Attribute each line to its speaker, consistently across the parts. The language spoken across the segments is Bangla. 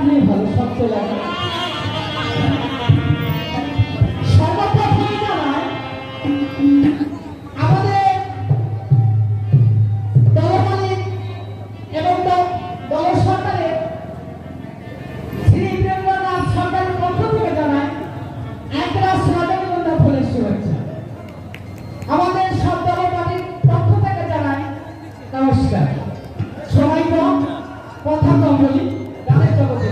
Speaker 1: থাকলেই ভালো, সব চলে আসে। সর্বপ্রথমে জানাই আমাদের দলমালিক এবং দল সরকারের শ্রী প্রেমনাথ সরকারের পক্ষ থেকে জানাই একরাশ রজনীগন্ধা ফুলের শুভেচ্ছা। আমাদের সব দলের পার্টির পক্ষ থেকে জানাই নমস্কার। সবাই কথা কম বলি, গানের জগতে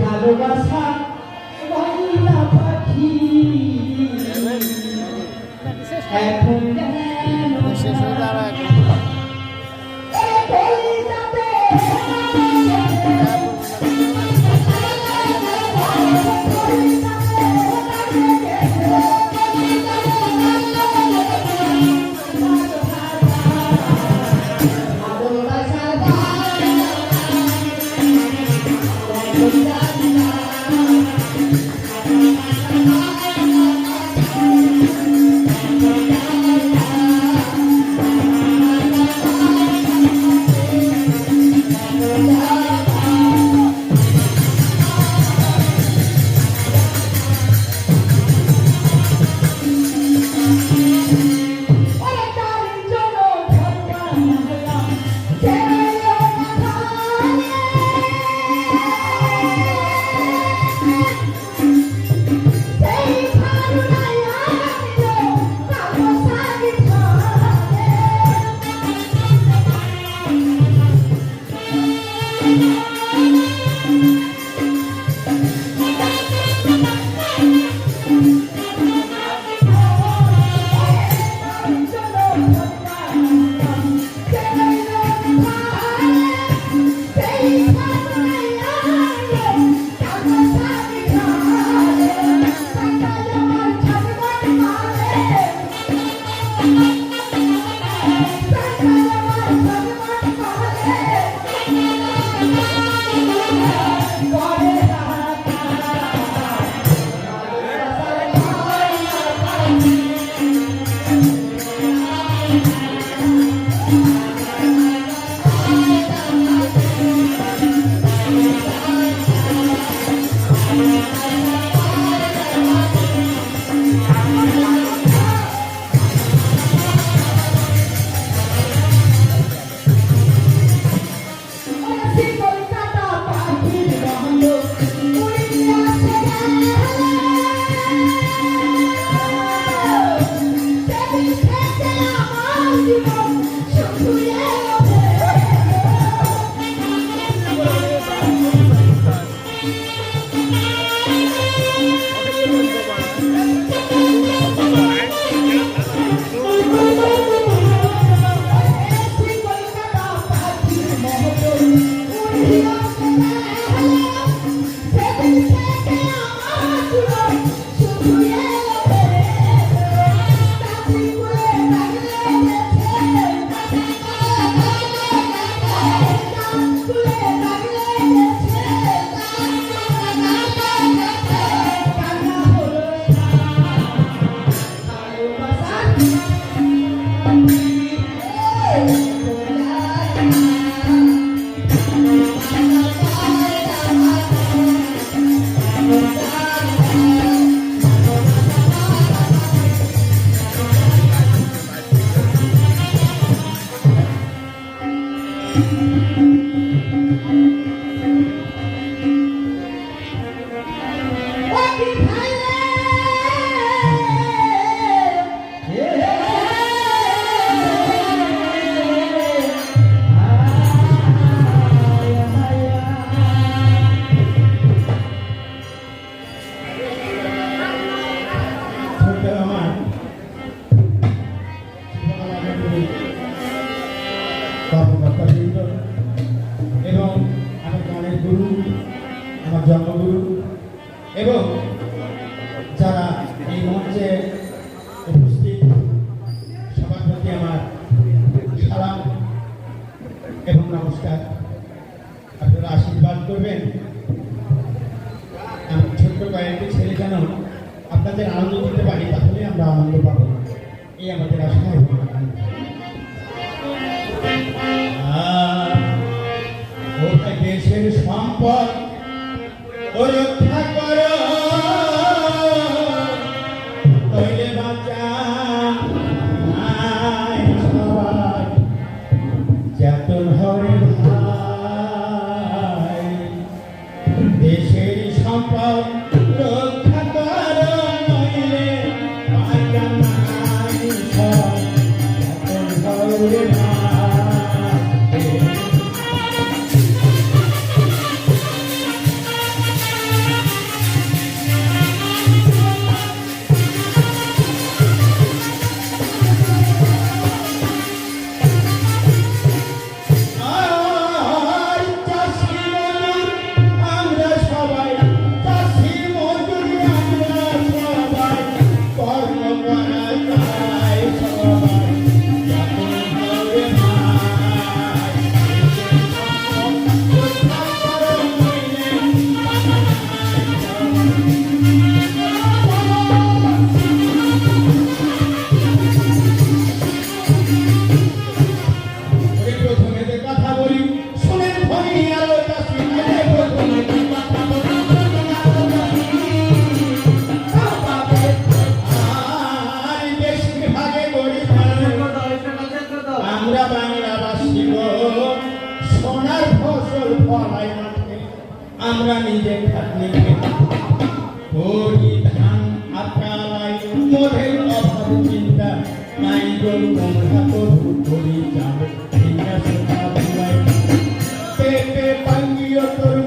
Speaker 1: ভালোবাসা বাংলা পাখি এখন
Speaker 2: Thank you. আনন্দ পাবো এই আমাদের আশায় ওটা দেশের সম্পদ ও রক্ষা করো তৈলে বাঁচা সবাই চেতন হরে ভাই দেশের সম্পদ রক্ষা করো নইলে বাঁচা নাই সবাই চেতন হরে ভাই আমরা নিজে খাটনি করি ধান আকালাই মোদের অভাব চিন্তা নাই গরু আমরা তবু করি যাব পেটে পাঙ্গিও তরু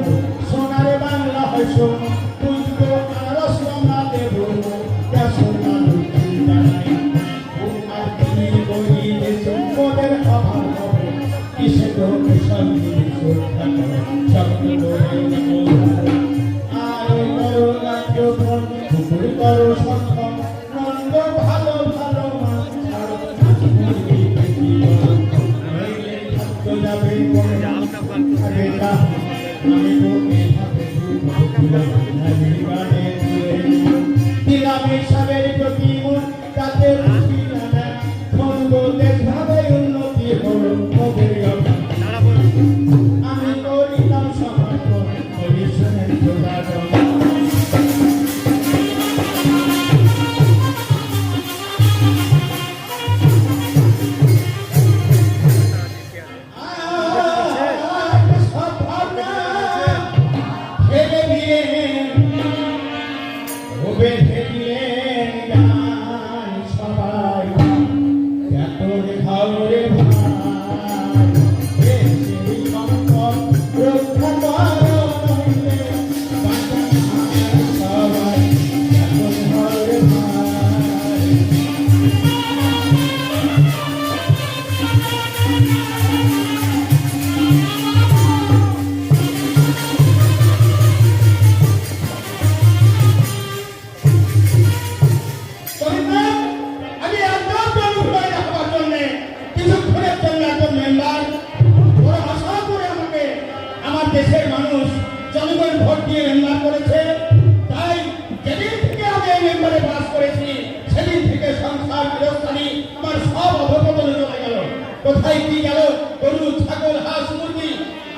Speaker 2: সোনারে বাংলা হইস বুঝবো আর সোনা দেব সোনা চিন্তা নাই আর কি করি দেশ মোদের অভাব হবে কিসে তো সঙ্গী শব্দ করে করো সক্ষম নন্দ ভালো ভালো যাবে নিরামিষের প্রতি তাতে ছন্দ দেশ ভাবে উন্নতি হলো আমি করিলাম সমর্পণ পরিশ্রমের যোগাযোগ দেশের মানুষ জনগণ ভোট দিয়ে মেম্বার করেছে তাই যেদিন থেকে আমি এই মেম্বারে বাস করেছি সেদিন থেকে সংসার গৃহস্থালী আমার সব অধপতনে চলে গেল কোথায় কি গেল গরু ছাগল হাঁস মুরগি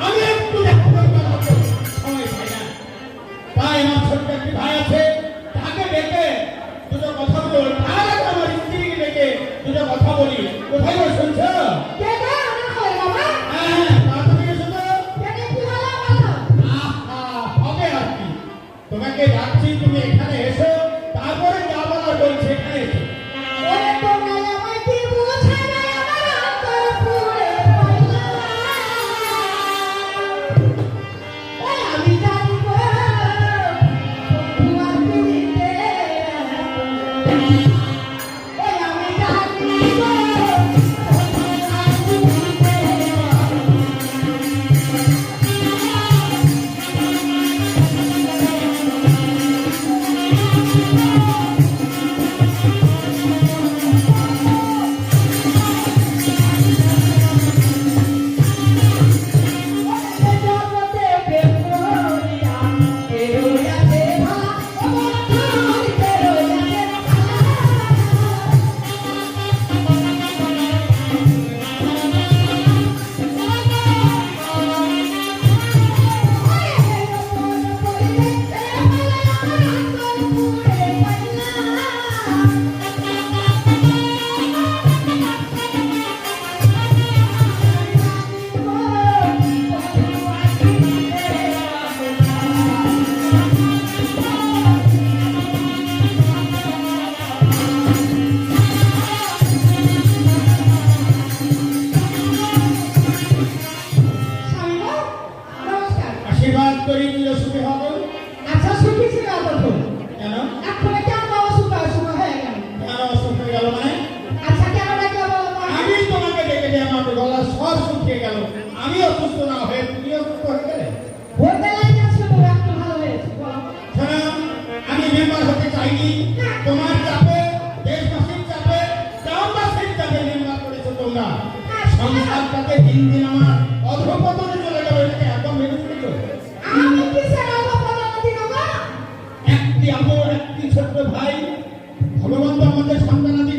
Speaker 2: আমি একটু সময় পাই না তাই আমার ছোট্ট একটি ভাই আছে তাকে ডেকে দুটো কথা বল তার আগে আমার স্ত্রীকে ডেকে দুটো কথা বলি কোথায় গো শুনছ তোমাকে ডাকছি তুমি এখানে এসো তারপরে যা বলার বলছি এখানে এসো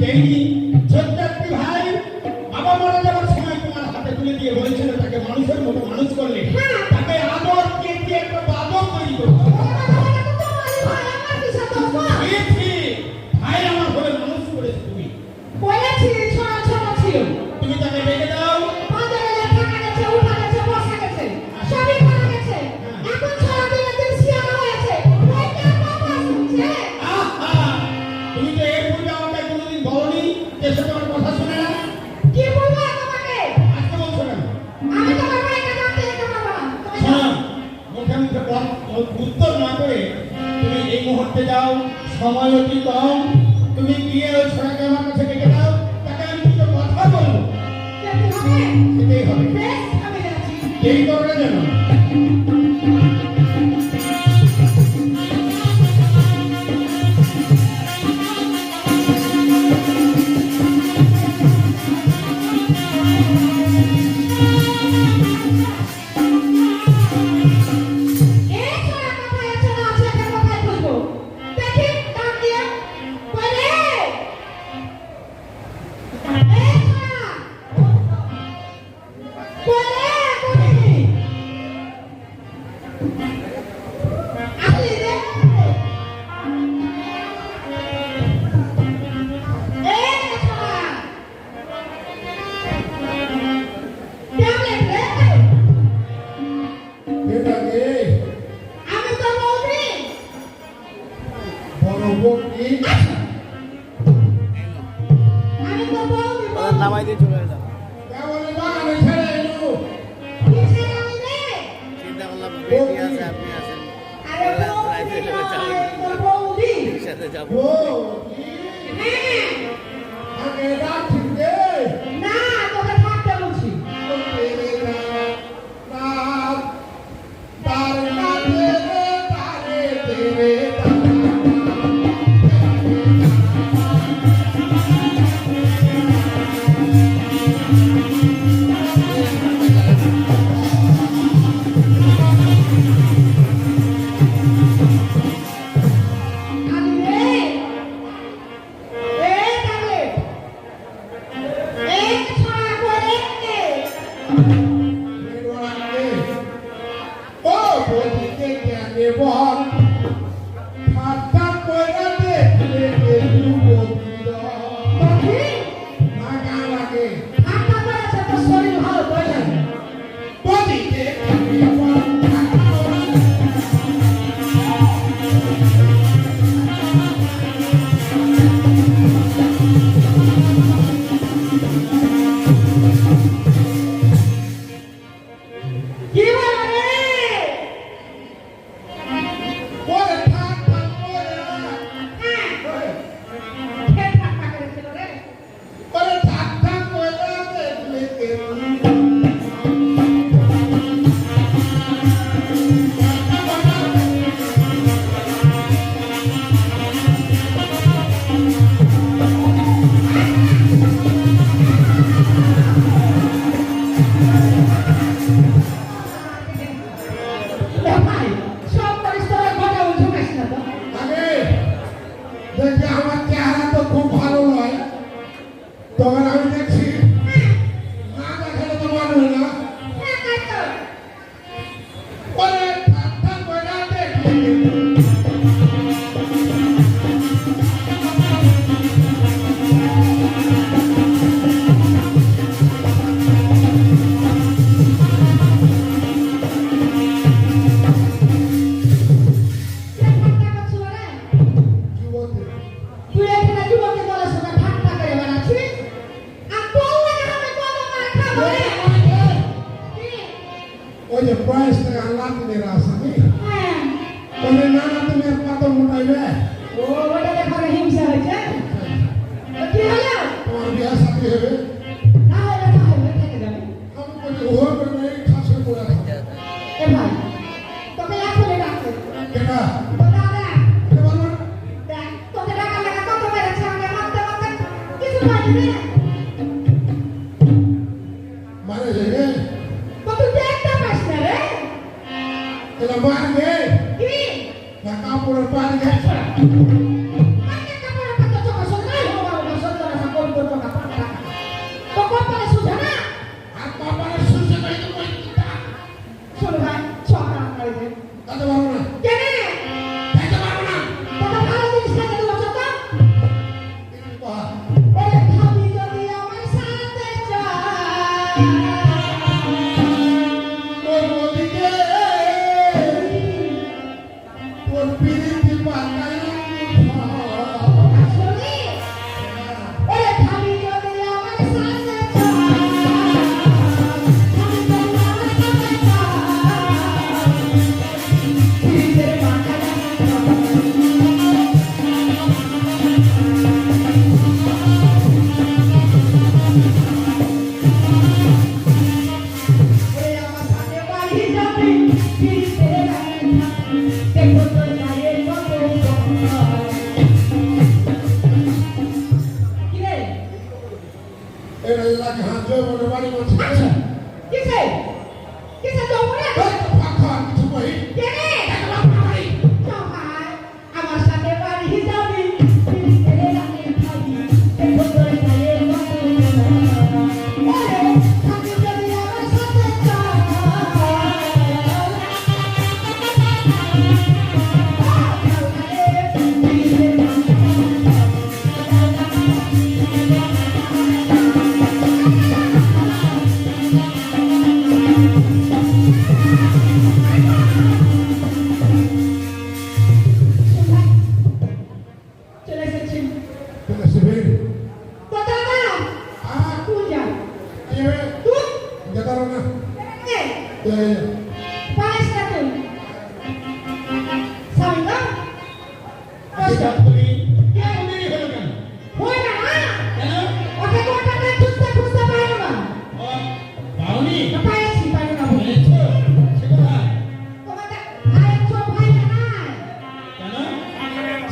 Speaker 2: নেই। ছোট্ট একটি ভাই বাবা মারা যাওয়ার সময় তোমার হাতে তুলে দিয়ে বলেছিল তাকে মানুষের মতো মানুষ করলে, তাকে আদর দিয়ে একটা বাদর তৈরি করছো। ভাই আমার হলে মানুষ করেছে তুমি। তুমি তাকে রেখে দাও। আহা, তুমি তো এর পূর্বে আমাকে কোনোদিন বলনি যে সে তোমার কথা শোনে না। আজকে বলছো কেন? শোনো, মুখে মুখে উত্তর না করে তুমি এই মুহূর্তে যাও, সময় অতি কম। তুমি গিয়ে ওই ছোড়াকে আমার কাছে ডেকে দাও, তাকে আমি দুটো কথা বলবো। সেটাই হবে, দেরি করবে যেন।
Speaker 3: নামাই দিয়ে চলে যাও। চিন্তা করলাম বেশি আছে, আপনি আছেন, সাথে যাবো।
Speaker 2: তখন আমি দেখছি না দেখালে তো মানুষ না। পরে ঠাক করে দেখি ওই যে বয়স থেকে আল্লাহ তুমি রাসানি বলে না না তুমি আর কত মোটাইবে তোমার বিয়া সাথে হবে আমি বলি ও করে নাই খাসে পড়া কেটা মানে যাবে এলা মারবে না কাপড়ের পানি খাইছা
Speaker 4: এরা এলাকা হাত জয় বলে বাড়ি বলছে
Speaker 1: আচ্ছা কিসে কিসে জমরে
Speaker 4: ফাঁকা কিছু কই
Speaker 1: কেনে
Speaker 4: একবার বাড়ি
Speaker 1: সবাই আমার সাথে বাড়ি যাবি ছেলে রাতে খাবি এই বছরে খাইয়ে ওরে থাকি যদি আমার সাথে চলে এসেছি
Speaker 4: তুমি সিভিল
Speaker 1: কথা বলো
Speaker 4: আ
Speaker 1: তুই যা
Speaker 4: কি
Speaker 1: তুই
Speaker 4: দেখারো না
Speaker 1: নে
Speaker 4: এই
Speaker 1: পালিশ না তুই সামিনা
Speaker 2: আচ্ছা তুমি কেন দেরি হলো কেন
Speaker 1: হই না
Speaker 2: কেন
Speaker 1: ওকে কোনটাতে খুঁজতে খুঁজতে পারো না
Speaker 2: ও বাউনি
Speaker 1: পাইছি পারো না বলে
Speaker 2: বলেছো সে কোথায়
Speaker 1: তোমাদের ভাই ছোট ভাই নাই
Speaker 2: কেন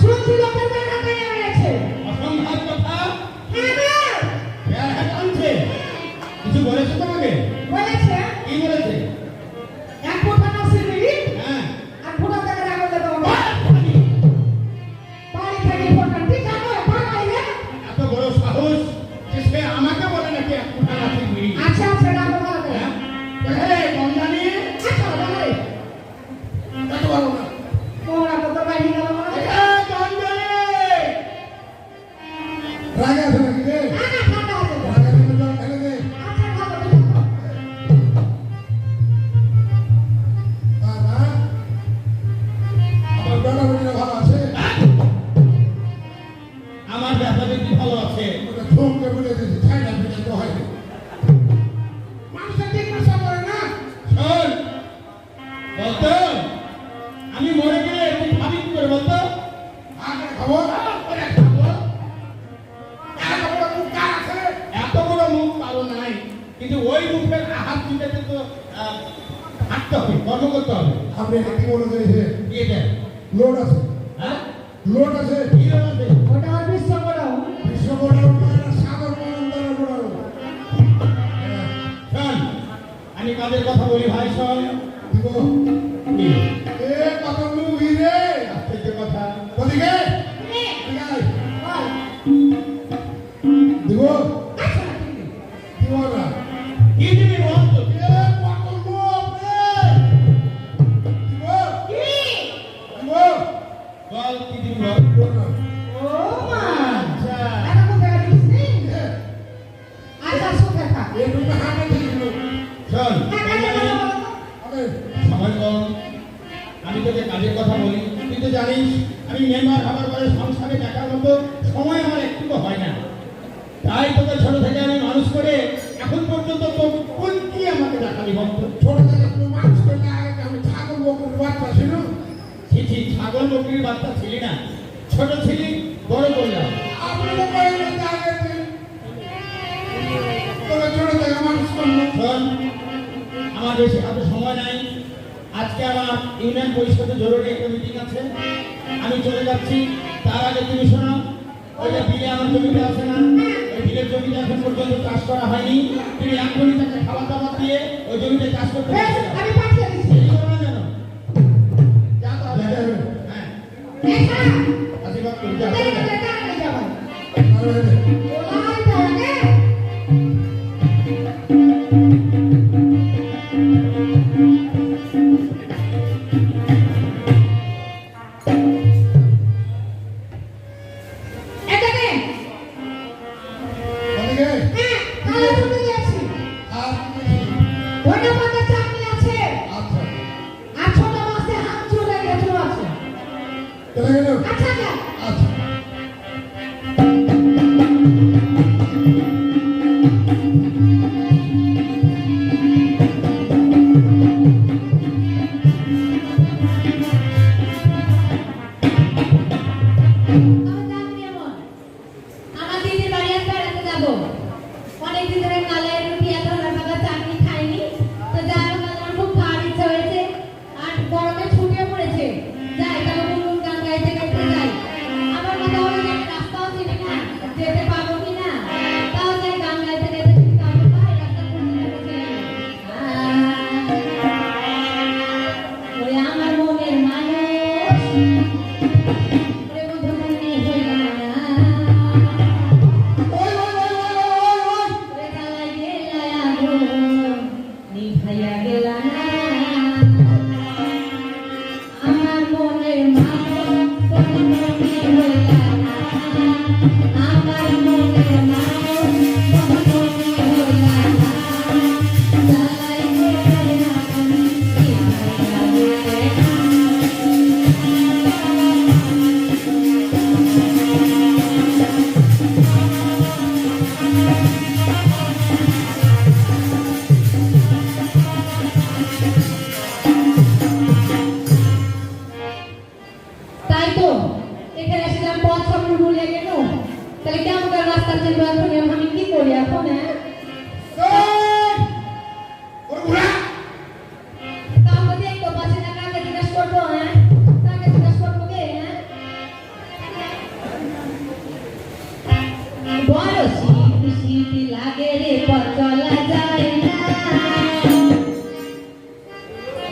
Speaker 1: শুনছি লোকের মেয়ে ঢাকায় এনেছে
Speaker 2: অসম্ভব কথা
Speaker 1: হ্যাঁ
Speaker 2: এর হাত আনছে কিছু বলেছো তোমাকে
Speaker 1: বলেছে
Speaker 2: কি বলেছে
Speaker 1: এক ফোঁটা নসির মিলি
Speaker 2: হ্যাঁ
Speaker 1: আর ফোঁটা থেকে রাখো দেবো বাড়ি থেকে ফোঁটা ঠিক আছে পাঠাইলে
Speaker 2: এত বড় সাহস যে সে আমাকে বলে নাকি এক ফুটা নাচি মিড়ি
Speaker 1: আচ্ছা আচ্ছা রাখো ভালো করে
Speaker 2: হ্যাঁ গঙ্গানি
Speaker 1: আচ্ছা দাঁড়াই
Speaker 4: কত বড় না
Speaker 1: তোমরা কত বাইরে গেল মনে হয়
Speaker 2: গঙ্গানি
Speaker 4: রাগে আছে নাকি রে
Speaker 1: না না ঠান্ডা আছে তো।
Speaker 4: রাগে আছে জল ঢেলে দে
Speaker 1: আচ্ছা ভালো ঠিক আছে
Speaker 4: না আমার বেলা বেলা ভালো আছে
Speaker 2: আমার ব্যথা ব্যক্তি ভালো আছে
Speaker 4: ওটা ঠোককে বলে দিয়েছি ছাইনা ফিরে তো হয় মানুষের ঠিক ভাষা করে না
Speaker 2: শোন বলতো আমি মরে গেলে তুই খাবি কি করে বলতো
Speaker 4: আগে খাবো
Speaker 2: ওরে খাবো
Speaker 4: এত বড় মুখ কার আছে
Speaker 2: এত বড় মুখ কারো নাই কিন্তু ওই মুখের আহাত দিতে তো হাঁটতে হবে কর্ম করতে হবে
Speaker 4: আপনি এটা কি বলে দিয়েছে
Speaker 2: দিয়ে দেন
Speaker 4: লোড আছে
Speaker 2: হ্যাঁ
Speaker 4: লোড আছে
Speaker 2: কি আছে
Speaker 1: ওটা আর বিশ্ব করো
Speaker 4: বিশ্ব বড় সাগর মনন্দর বড়
Speaker 2: শোন আমি কাদের কথা বলি ভাই শোন
Speaker 4: দিব
Speaker 2: কি?
Speaker 4: এ কত মুভি রে
Speaker 2: আশ্চর্য কথা
Speaker 4: ওদিকে
Speaker 1: নে বল
Speaker 4: দিব
Speaker 1: আচ্ছা ঠিক আছে
Speaker 4: দিব না
Speaker 2: কি দিবি বল তো
Speaker 4: এ কত মুভ রে দিব
Speaker 1: কি
Speaker 4: দিব
Speaker 2: বল কি দিবি বল
Speaker 4: দিব না
Speaker 1: ও মা
Speaker 2: আচ্ছা
Speaker 1: এটা তো বেড়া দিস নি আচ্ছা সুখে থাক
Speaker 4: এ তুমি হাতে দিল
Speaker 2: শোন
Speaker 4: আবে
Speaker 2: সময় কম আমি তোকে কাজের কথা বলি তুই তো জানিস আমি মেম্বার হবার পরে সংসারে দেখার মতো সময় আমার একটু হয় না তাই তোকে ছোট থেকে আমি মানুষ করে এখন পর্যন্ত তো কোন কি আমাকে দেখালি বলতো
Speaker 4: ছোট থেকে তুমি মানুষ করলে আগে আমি ছাগল বকুর বাচ্চা ছিল
Speaker 2: ছি ছাগল বকরির বাচ্চা ছিলি না ছোট ছিলি বড় করলাম
Speaker 4: আপনি তো কইলেন যে আগে তোরা ছোট থেকে মানুষ করলো
Speaker 2: শোন আমার বেশি হাতে সময় নাই আজকে আমার ইউনিয়ন পরিষদে জরুরি একটা মিটিং আছে আমি চলে যাচ্ছি তার আগে তুমি শোনো ওই যে বিলে আমার জমিতে আছে না ওই বিলের জমিতে এখন পর্যন্ত চাষ করা হয়নি তুমি এখনই তাকে খাবার দাবার দিয়ে ওই জমিতে চাষ করতে
Speaker 1: বেশ
Speaker 2: পারবে না।
Speaker 1: আমি পাঠিয়ে দিচ্ছি
Speaker 2: দেরি করো না যেন। যা তাহলে। হ্যাঁ
Speaker 1: দেখা
Speaker 2: আশীর্বাদ করি যা
Speaker 1: দেখে
Speaker 2: চলে যা।
Speaker 1: দেখা করে যাবেন
Speaker 4: আরে
Speaker 1: ওলাই থাকে এটা নে
Speaker 4: ওদিকে
Speaker 1: হ্যাঁ কালো তুমি দিয়েছি
Speaker 4: আর তুমি
Speaker 1: ধনে পাতা চাটনি আছে
Speaker 4: আচ্ছা
Speaker 1: আর ছোট মাছে হাত চলে গেছে আছে
Speaker 4: চলে গেল
Speaker 1: আচ্ছা যা
Speaker 4: আচ্ছা
Speaker 5: আমার দিদির বাড়ি আজ বেড়াতে যাবো অনেকদিন ধরে কালের রুটি এত ভালো চাটনি খাইনি তো যাই হোক আজ আমার খুব খাওয়ার ইচ্ছা হয়েছে আর গরমে ছুটিও পড়েছে যাই তাহলে বলুন গান গাইতে গাইতে যাই আমার মনে হয় যে আমি রাস্তাও চিনি না যেতে পারবো কি না তাও যাই গান গাইতে গাইতে রাস্তার জন্য এখন আমি কি করি এখন হ্যাঁ
Speaker 4: ওর ঘোড়া
Speaker 5: কাউকে দেখতে পাচ্ছি না কাকে জিজ্ঞেস করবো হ্যাঁ কাকে জিজ্ঞেস করবো কে হ্যাঁ বড় শীত শীত লাগে রে পথ চলা যায় না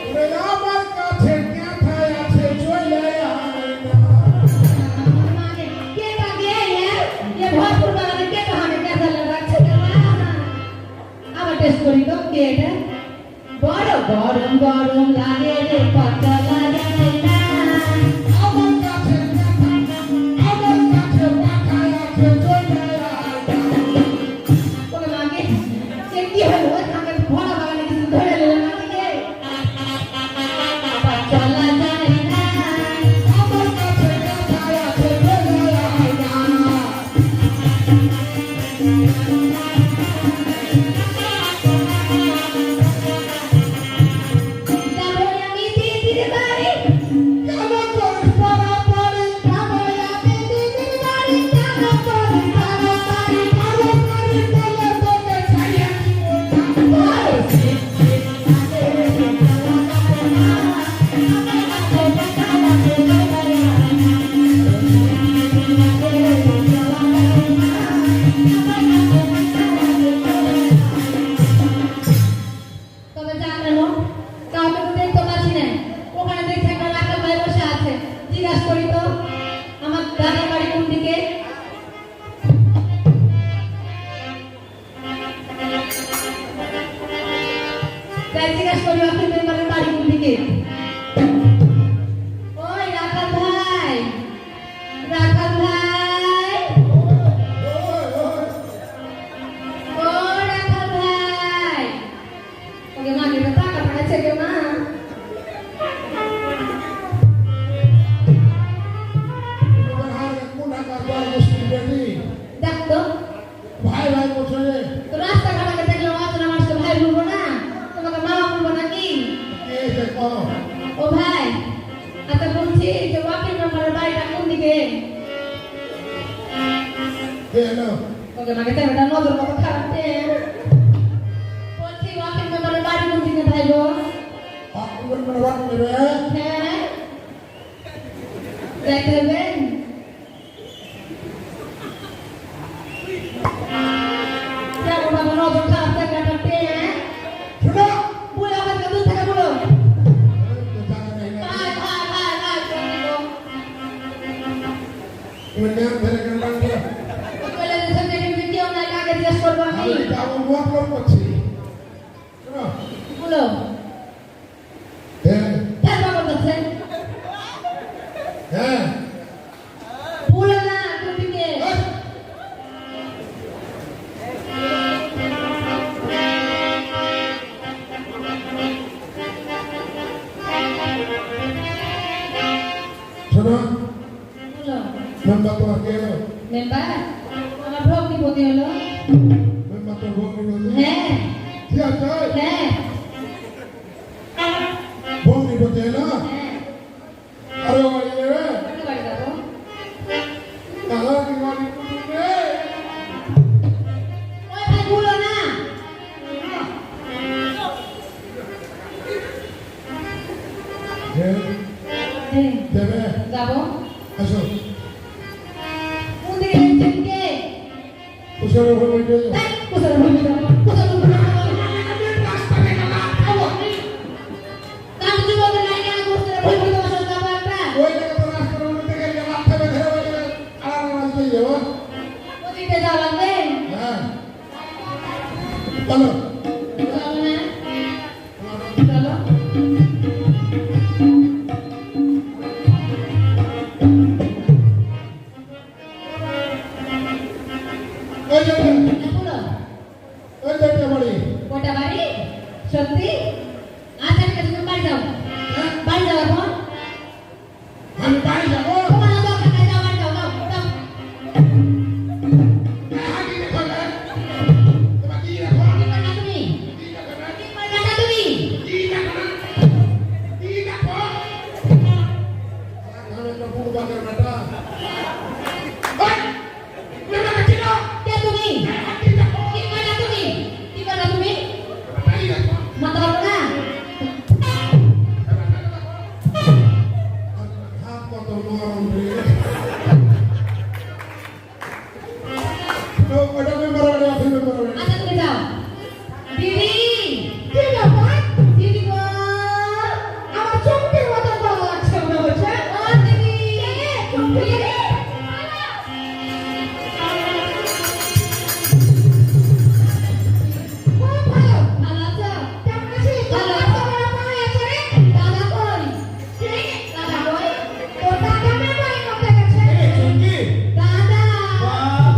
Speaker 4: ওরে আমার কাছে মাথায় আছে চলে আয় না
Speaker 5: के लगे ये भरपूर वाला के कहानी कैसा लग रहा है अब टेस्ट करी तो के है बड़ गरम गरम लागे रे पतला जाए ना
Speaker 4: আমার কাছে মাথায় আছে চলে আয় না
Speaker 5: ओके मांगे के की है वो आगे भरा वाला ने किसी धरे ले मांगे के पतला जाए ना
Speaker 4: আমার কাছে মাথায় আছে চলে আয় না
Speaker 5: जाबो আমি ধীরে ধীরে বাড়ি
Speaker 4: কেন করিস পারাপারি
Speaker 5: আমি ধীরে ধীরে বাড়ি কেন করে তাড়াতাড়ি
Speaker 4: পারাপারি বলে তোকে ছাইয়া দিব
Speaker 5: তবে জানো কাউকে তো দেখতে পাচ্ছি না ওখানে দেখছি একটা রাখাল ভাই বসে আছে জিজ্ঞাসা করি তো আমার দাদার বাড়ি কোন দিকে তাই জিজ্ঞাসা করি আপনি মেম্বারের বাড়ি কোন দিকে ওই রাখাল ভাই রাখাল ভাই ও রাখাল ভাই ওকে মাকে তো টাকা পাঠাচ্ছে কেউ না দেখ তো
Speaker 4: ভাই ভাই বলছে রে
Speaker 5: তো রাস্তাঘাটে দেখলে অচেনা মানুষকে ভাই বলবো না তোমাকে মামা বলবো নাকি
Speaker 4: কে দেখো
Speaker 5: ও ভাই আচ্ছা বলছি যে ওয়াকিল মেম্বারের বাড়িটা কোন দিকে
Speaker 4: কে এলো
Speaker 5: ওকে মাকে তেমনটা নজর মতো খারাপ বলছি ওয়াকিল মেম্বারের বাড়ি কোন দিকে ভাই গো
Speaker 4: আপনার মনে রাখ নেবে
Speaker 5: হ্যাঁ দেখতে দেবেন কেমন বাবা নজর খারাপ দেখাটা পেয়ে
Speaker 4: শুনো
Speaker 5: বলে আমার দূর থেকে বলো
Speaker 4: জানা নাই না
Speaker 5: ভাই ভাই ভাই ভাই বলো
Speaker 4: তুমি নাম ধরে কেন লাগবে
Speaker 5: বলে যে সঙ্গে কেউ না কাকে জিজ্ঞেস করবো আমি
Speaker 4: আমি যাবো ওয়াকল করছি শুনো
Speaker 5: বলো
Speaker 4: হ্যাঁ
Speaker 5: কেন বাবা বলছেন
Speaker 4: হ্যাঁ
Speaker 5: বলো না তুমি কে
Speaker 4: শোনো
Speaker 5: বলো
Speaker 4: মেম্বার তোমার কে এলো
Speaker 5: মেম্বার আমার ভগ্নিপতি হলো
Speaker 4: মেম্বার তোর ভগ্নি বলছে
Speaker 5: হ্যাঁ
Speaker 4: ঠিক আছে
Speaker 5: হ্যাঁ
Speaker 4: ভগ্নি বলছে এলো
Speaker 5: হ্যাঁ
Speaker 4: আরে বাড়ি নেবে
Speaker 5: কোন বাড়ি যাবো
Speaker 4: তাহলে কি বাড়ি করবে
Speaker 5: ওই ভাই বলো না
Speaker 4: হ্যাঁ
Speaker 5: হ্যাঁ
Speaker 4: দেবে
Speaker 5: যাবো
Speaker 4: আসো
Speaker 5: কোন দিকে যাচ্ছেন কে
Speaker 4: কুশলের উপর বসে
Speaker 5: এই, কোথায় বলবি যাবো কোথায় বলবি যাবো কাজ জীবনে নাই কেন করতে বলবি তোমার সাথে যাবো একটা
Speaker 4: ওই জায়গা তো রাস্তার উন্নতি গেলে মাথা বেঁধে বলে আলাদা আলাদা দিয়ে যাবো
Speaker 5: ওদিকে যাওয়া লাগবে
Speaker 4: হ্যাঁ চলো
Speaker 5: চলো না চলো
Speaker 4: ওই জায়গা
Speaker 5: বলো
Speaker 4: ওই জায়গা বাড়ি
Speaker 5: কোটা বাড়ি সত্যি আচ্ছা ঠিক আছে তুমি বাড়ি যাও বাড়ি যাও এখন
Speaker 4: আমি বাড়ি যাবো
Speaker 5: তোমার দরকার নাই যাও বাড়ি যাও যাও যাও
Speaker 4: আগে দেখো না তোমার কি রাখো
Speaker 5: কি করবে তুমি
Speaker 4: কি রাখো না
Speaker 5: কি করবে না তুমি
Speaker 4: কি রাখো না কি রাখো আমি তো পুরো বাজার বেটা ওই মেলা কি না
Speaker 5: কে
Speaker 4: ওটা মেম্বার বাড়ি আছে মেম্বার বাড়ি
Speaker 5: আচ্ছা তুমি যাও দিদি
Speaker 1: কি ব্যাপার?
Speaker 5: দিদি গো
Speaker 1: আমার চোখের মতো ভালো লাগছে মনে হচ্ছে।
Speaker 5: ও দিদি
Speaker 1: চমকে খুব ভালো।
Speaker 5: ভালো আছো
Speaker 1: কেমন আছিস?
Speaker 5: ভালো।
Speaker 1: তোমার পায়ে আছে রে?
Speaker 5: দাদা কই
Speaker 1: কি?
Speaker 5: দাদা কই
Speaker 1: তোর দাদা মেম্বারি করতে গেছে।
Speaker 2: এ চুমকি
Speaker 5: দাদা
Speaker 2: বাপ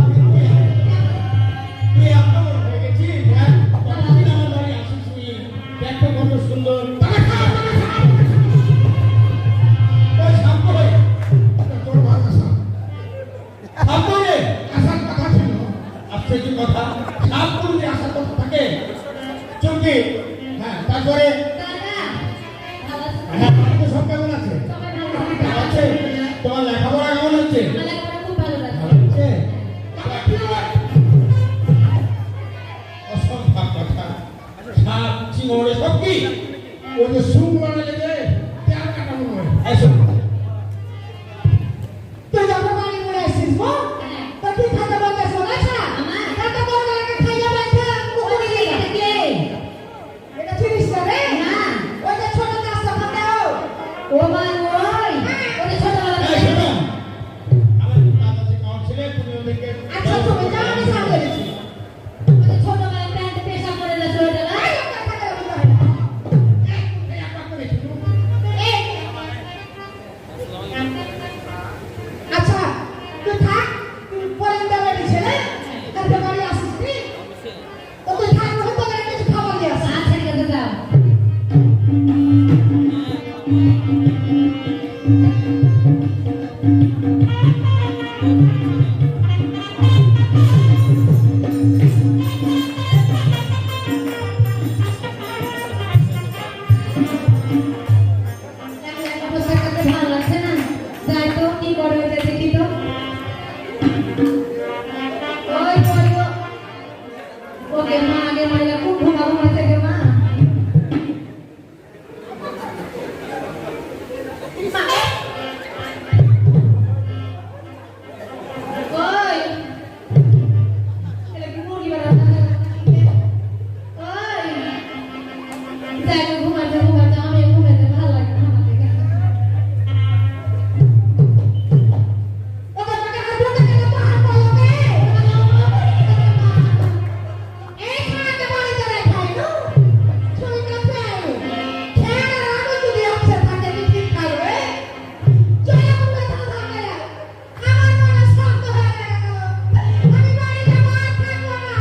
Speaker 2: তুই এত বড় হয়ে গেছিস হ্যাঁ কতদিন আমার বাড়ি আসিস নি দেখো কত সুন্দর ওই শান্ত হয়ে
Speaker 4: তোর ভালো সাপ
Speaker 2: শান্ত হয়ে
Speaker 4: আসার কথা ছিল
Speaker 2: আশ্চর্য কথা সাপ করলে আসার কথা থাকে চুমকি হ্যাঁ তারপরে
Speaker 5: দাদা ভালো আছো
Speaker 2: হ্যাঁ বাড়িতে সব কেমন আছে
Speaker 5: সবাই ভালো
Speaker 2: ভালো আছে তোমার লেখাপড়া কেমন হচ্ছে
Speaker 5: লেখাপড়া খুব ভালো লাগে
Speaker 2: ভালো হচ্ছে অসম্ভব কথা সাপ চিঙড়ে সব কি
Speaker 4: ওই যে সুপ বানালে যে তেল কাটা মনে হয়
Speaker 2: এসব
Speaker 1: তুই যখন বাড়ি করে আসিস গো, তো কি খাতে বলতে শোনাছা?
Speaker 5: আমার?
Speaker 1: কাকা তোর গলাকে খাইয়া বাইছে, কুকুরে
Speaker 5: কে
Speaker 1: গেছে।
Speaker 5: কে
Speaker 1: এটা চিনিস না রে?
Speaker 5: না।
Speaker 1: ওই যে ছোট কাজটা খাতেও।
Speaker 5: ও মা ওই ওরে ছোটবেলা
Speaker 2: এই
Speaker 5: থেকে
Speaker 2: শোনো আমার দাদা যে কাউন্সিলে তুমি ওদেরকে
Speaker 1: আচ্ছা তুমি যাও, আমি সামনে দিচ্ছি।
Speaker 5: ওরে ছোটবেলা প্যান্টে পেশাব করে না ছোটবেলা
Speaker 1: এই একটা খাতে বলতে হয় না।
Speaker 4: এই একটা করে শুনো
Speaker 1: এই। আচ্ছা, তুই থাক, তুই পরের বেলা ছেলে, কালকে বাড়ি আসিস নি? তো তুই থাক, ওখান থেকে কিছু খাবার নিয়ে আসিস।
Speaker 5: আচ্ছা ঠিক আছে যাও ভালো লাগছে না যাই তো কি করে ওটা দেখি তো ওই পড়ো ওকে মা আগে মাইলা খুব ঘুমা ঘুমাইছে গে মা ওই এটা কি মুরগি বানানো ওই যাই তো ঘুমাইতে ঘুমাইতে আমি ঘুমাইতে ভালো লাগে না আমার থেকে
Speaker 1: ওদের টাকা হাত ধরতে গেলে তো হাত পালাবে। এই খানাতে বাড়িতে রেখাই নো? ছবি কাছে আয়। খেয়াল রাখো যদি আছে থাকে কি ঠিক খাবে। চলে উঠে থাকে। আমার মনে শক্ত হয়ে গেল। আমি বাড়িতে মার থাকবো না।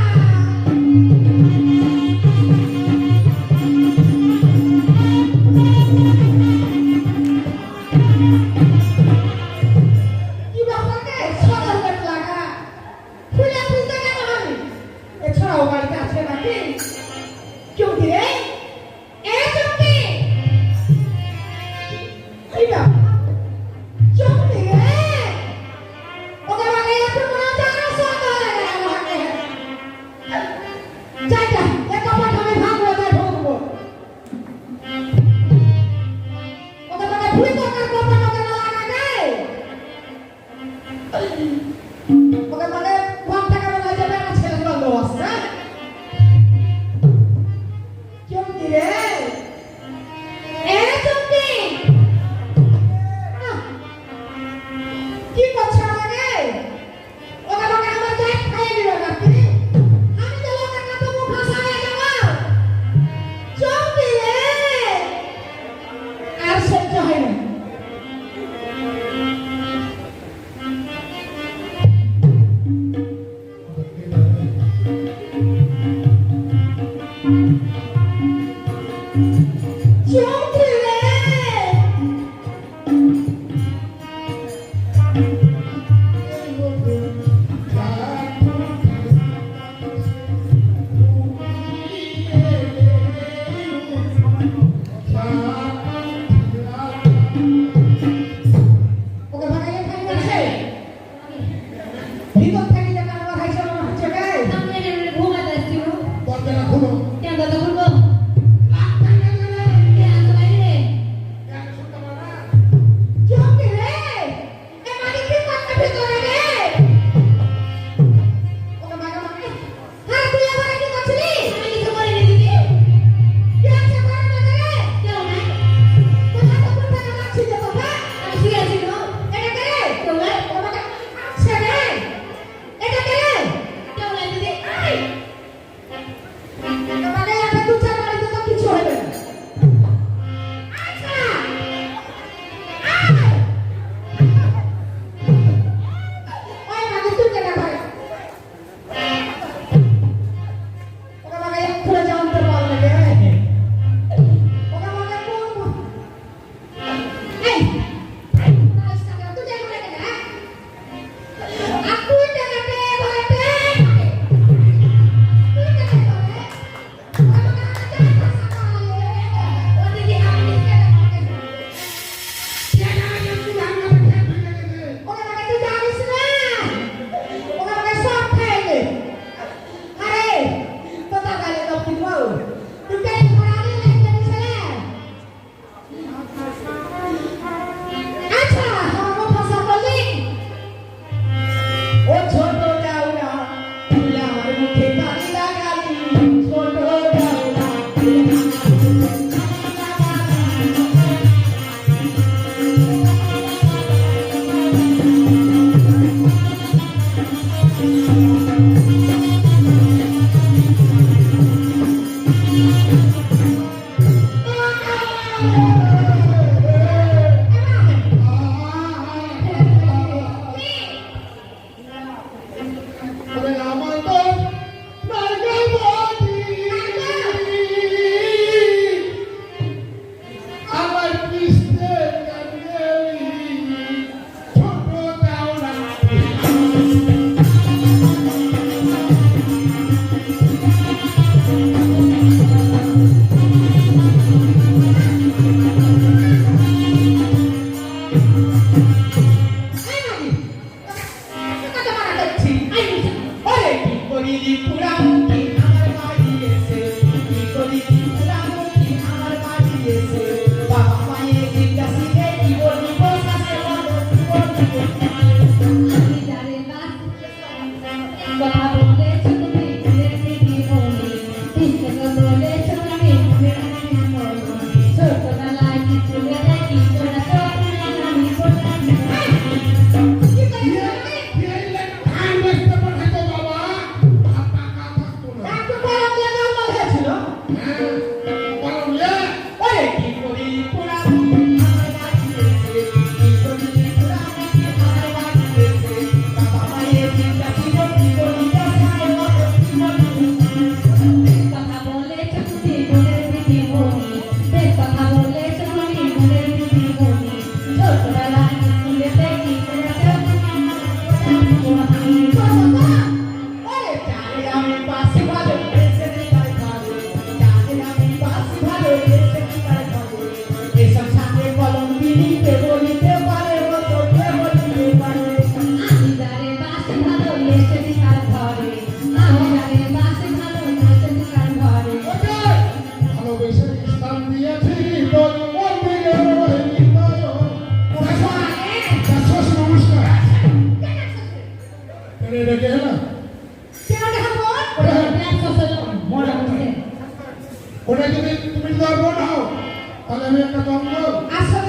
Speaker 1: কি ব্যাপার রে? সদর পেট লাগা। ফুলে ফুলতে কেন হবে? এছাড়াও বাড়িতে আছে নাকি? চুমকি রে? এ চুমকি! কি ব্যাপার? চুমকি রে? ওকে বাগে একটু মনে হচ্ছে আরো শক্ত হয়ে গেল আমাকে। যাই যা, এ কপাট আমি ভাঙবো, তাই ঢুকবো। ওকে বাগে ভুল দরকার কপাট ওকে না লাগাকে। ওকে মানে ঘর থেকে মনে হয় যাবে না ছেলে বন্ধ আছে কি
Speaker 2: করি পুরামুখী আমার বাড়ি এসে কি করি পুরামুখী আমার বাড়ি এসে বাবা মায়ের জিজ্ঞাসিলে কি বলবো শাসে বলো কি বলবো
Speaker 5: আমি যারে বাস কথা বলেছো তুমি ভুলের দিদি বলি তিনটে বলেছো তুমি ভুলের দিদি বলি ছোটবেলায় কি চলে দেখি তোরা তো আমি করলাম
Speaker 1: কি করেছো তুমি?
Speaker 4: ফেললে ধান বেচতে পাঠাতো বাবা আর টাকা থাকতো না
Speaker 1: একটু গরম দিয়ে নরমাল হয়েছিল।
Speaker 4: হ্যাঁ বলো লে
Speaker 2: ওরে কি করি পুরামুখী আমার বাড়ি এসে কি করি পুরামুখী আমার বাড়ি এসে বাবা মায়ের জিজ্ঞাসিলে কি বলবো শাসে বলো কি বলবো
Speaker 5: কথা বলেছো তুমি ভুলের দিদি বলি বেশ কথা বলেছো তুমি ভুলের দিদি বলি ছোটবেলায় স্কুলে দেখি তোরা তো আমি
Speaker 2: ওরে চালে আমি বাসি ভালো এসে দিবার ভালো চালে আমি বাসি ভালো এসে দিবার ভালো এসব সাথে কলম দিতে বলিতে পারে মতো কে বলিতে পারে
Speaker 5: আমি যারে বাসি ভালো এসে দিকার ঘরে আমি যারে বাসি ভালো এসে দিকার ঘরে
Speaker 4: ভালোবেসে স্থান দিয়েছি তোর মন্দিরে ওই নির্ণয় নমস্কার এনে রেখে না
Speaker 1: কেন দেখাবো?
Speaker 5: ব্যস্ত ছিল মনে হচ্ছে
Speaker 4: ওটা যদি তুমি যদি আর বোন হও তাহলে আমি একটা দম দেবো
Speaker 1: আসলে